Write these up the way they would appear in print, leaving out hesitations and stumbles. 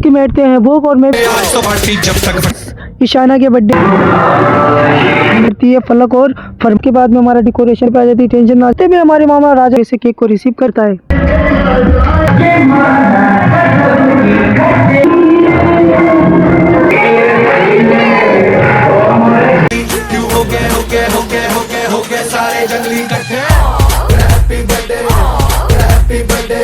की बैठते हैं भूख और मैं जब तक ईशाना के बर्थडे करती है फलक और फर्म के बाद में हमारा डेकोरेशन पे आ जाती है टेंशन नाचते में हमारे मामा राजा इसे केक को रिसीव करता है। हो गए सारे जंगली इकट्ठे। Happy birthday happy birthday.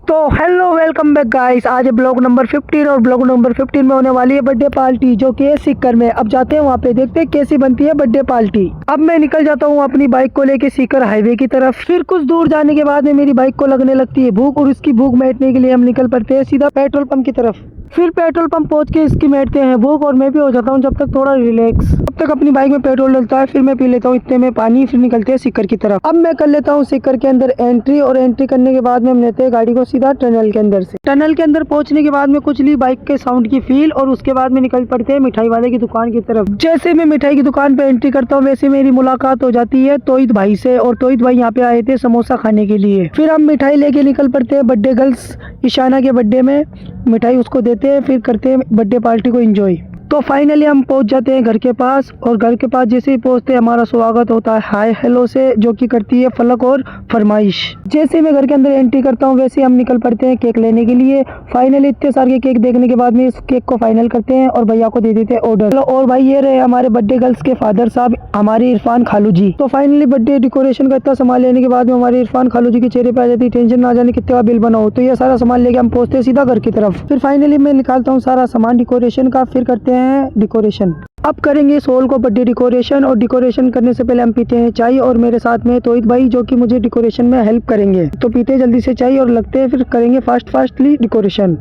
तो हेलो वेलकम बैक गाइस, आज है ब्लॉग नंबर 15 और ब्लॉग नंबर 15 में होने वाली है बर्थडे पार्टी जो कि है सीकर में। अब जाते हैं वहाँ पे, देखते हैं कैसी बनती है बर्थडे पार्टी। अब मैं निकल जाता हूँ अपनी बाइक को लेके सीकर हाईवे की तरफ। फिर कुछ दूर जाने के बाद में मेरी बाइक को लगने लगती है भूख और उसकी भूख मिटने के लिए हम निकल पड़ते हैं सीधा पेट्रोल पंप की तरफ। फिर पेट्रोल पंप पहुंच के इसकी बैठते हैं भूख और मैं भी हो जाता हूं जब तक थोड़ा रिलैक्स। तब तक अपनी बाइक में पेट्रोल डलता है, फिर मैं पी लेता हूं इतने में पानी। फिर निकलते हैं सीकर की तरफ। अब मैं कर लेता हूं सीकर के अंदर एंट्री और एंट्री करने के बाद में हम लेते हैं गाड़ी को सीधा टनल के अंदर से। टनल के अंदर पहुंचने के बाद में कुछ ली बाइक के साउंड की फील और उसके बाद में निकल पड़ते हैं मिठाई वाले की दुकान की तरफ। जैसे मैं मिठाई की दुकान पे एंट्री करता हूँ वैसे मेरी मुलाकात हो जाती है तोहिद भाई से, और तोहिद भाई यहाँ पे आए थे समोसा खाने के लिए। फिर हम मिठाई लेके निकल पड़ते हैं बर्थडे गर्ल्स ईशाना के बर्थडे में, मिठाई उसको देते हैं, फिर करते हैं बर्थडे पार्टी को एंजॉय। तो फाइनली हम पहुंच जाते हैं घर के पास, और घर के पास जैसे ही पहुंचते हैं हमारा स्वागत होता है हाय हेलो से, जो कि करती है फलक और फरमाइश। जैसे मैं घर के अंदर एंट्री करता हूं वैसे हम निकल पड़ते हैं केक लेने के लिए। फाइनली इतने सारे केक देखने के बाद में इस केक को फाइनल करते हैं और भैया को दे देते हैं ऑर्डर। और भाई ये रहे हमारे बर्थडे गर्ल्स के फादर साहब, हमारे इरफान खालू जी। तो फाइनली बर्थडे डेकोरेशन का इतना सामान लेने के बाद में हमारे इरफान खालू जी के चेहरे पे आ जाती है टेंशन, ना जाने कितने का बिल बना हो। तो ये सारा सामान लेके हम पहुंचते हैं सीधा घर की तरफ। फिर फाइनली मैं निकालता हूँ सारा सामान डेकोरेशन का, फिर करते हैं डेकोरेशन। अब करेंगे इस हॉल को बर्थडे डेकोरेशन, और डेकोरेशन करने से पहले हम पीते हैं चाय, और मेरे साथ में तोहिद भाई जो कि मुझे डेकोरेशन में हेल्प करेंगे। तो पीते हैं जल्दी से चाय और लगते हैं फिर करेंगे फास्टली डेकोरेशन।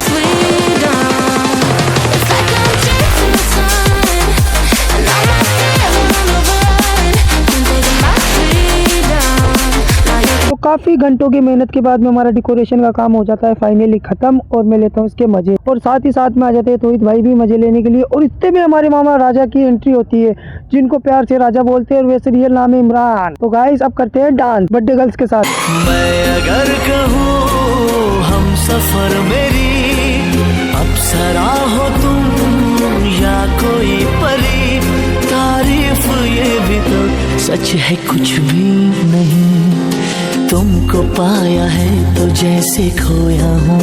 तो काफी घंटों की मेहनत के बाद में हमारा डेकोरेशन का काम हो जाता है फाइनली खत्म, और मैं लेता हूँ इसके मजे, और साथ ही साथ में आ जाते हैं तोहिद भाई भी मजे लेने के लिए। और इतने में हमारे मामा राजा की एंट्री होती है, जिनको प्यार से राजा बोलते हैं और वैसे रियल नाम है इमरान। तो गाइस अब करते हैं डांस बर्थडे गर्ल्स के साथ। मैं अगर कहूँ हम सफर मेरी अप्सरा हो तुम या कोई परी, तारीफ ये भी तो सच है कुछ भी नहीं, तुमको पाया है तो जैसे खोया हूँ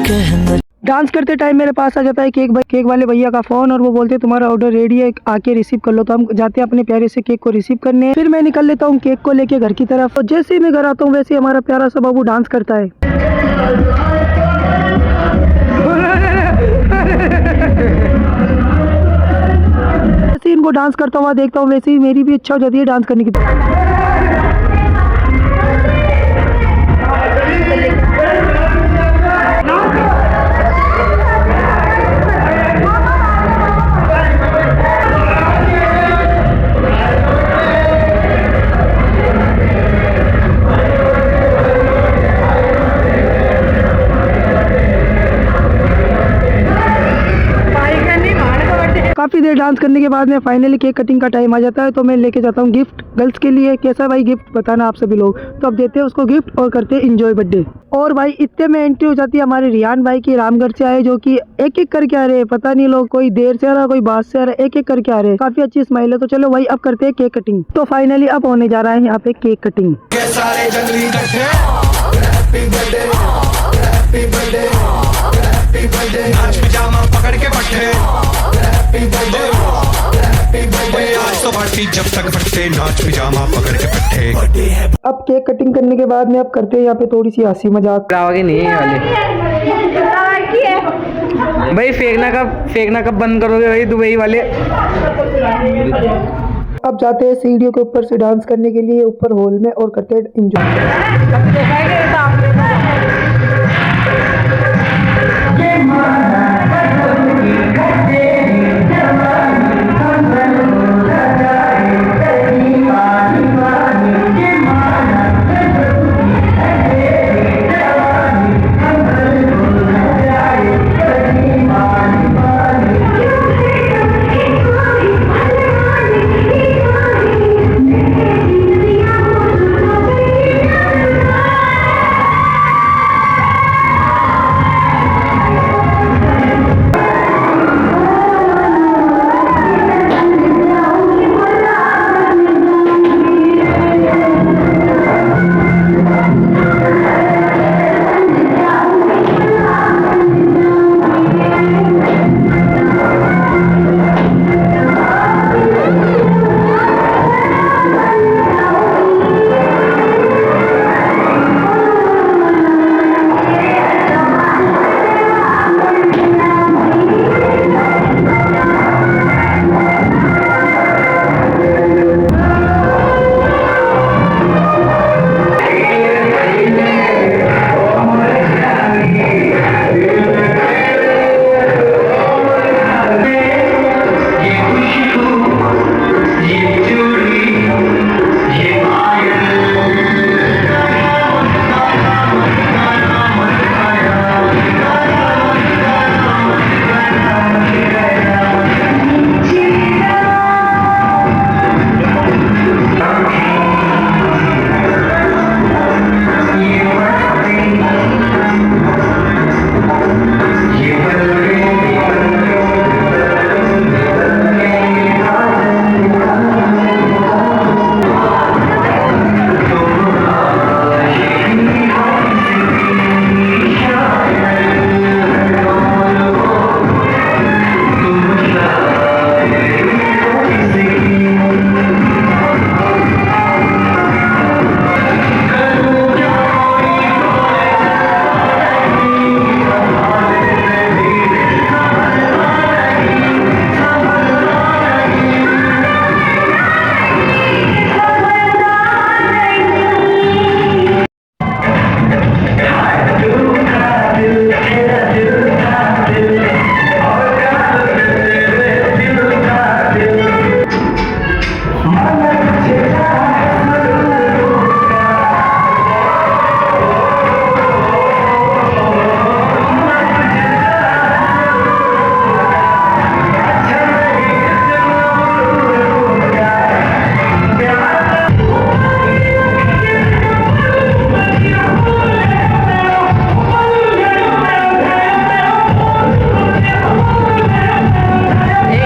कहना। डांस करते टाइम मेरे पास आ जाता है केक वाले भैया का फोन, और वो बोलते हैं तुम्हारा ऑर्डर रेडी है आके रिसीव कर लो। तो हम जाते हैं अपने प्यारे से केक को रिसीव करने। फिर मैं निकल लेता हूँ केक को लेके घर की तरफ, और जैसे ही मैं घर आता हूँ वैसे हमारा प्यारा सा बाबू डांस करता है। जैसे इनको डांस करता हुआ देखता हूँ वैसे ही मेरी भी इच्छा हो जाती है डांस करने की। काफी देर डांस करने के बाद में फाइनली केक कटिंग का टाइम आ जाता है। तो मैं लेके जाता हूँ गिफ्ट गर्ल्स के लिए। कैसा भाई गिफ्ट बताना आप सभी लोग। तो अब देते हैं उसको गिफ्ट और करते हैं एंजॉय बर्थडे। और भाई इतने में एंट्री हो जाती है हमारे रियान भाई की, रामगढ़ से आए, जो कि एक एक करके आ रहे हैं। पता नहीं लोग कोई देर से आ रहा है कोई बाद से आ रहा है, एक एक करके आ रहे हैं। काफी अच्छी स्माइल है। तो चलो भाई अब करते हैं केक कटिंग। तो फाइनली अब होने जा रहा है यहाँ पे केक कटिंग। सारे जंगली इकट्ठे। Happy birthday happy birthday happy birthday. नाच पिजामा पकड़ के पट्टे। Happy birthday happy birthday. आज तो पार्टी जब तक फटते, नाच पिजामा पकड़ के पट्टे। अब केक कटिंग करने के बाद में अब करते हैं यहाँ पे थोड़ी सी हंसी मजाक। नहीं वाले भाई फेंकना कब बंद करोगे भाई दुबई वाले। अब जाते हैं सीढ़ियों के ऊपर से डांस करने के लिए ऊपर हॉल में, और करते हैं एंजॉय।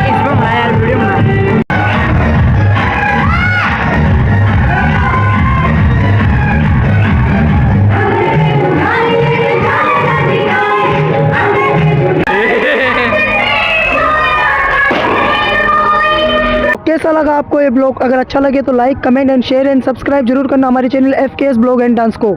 इसमें बना यार, वीडियो बना। कैसा लगा आपको ये ब्लॉग? अगर अच्छा लगे तो like, comment and share and subscribe जरूर करना हमारे channel FKS blog and dance को।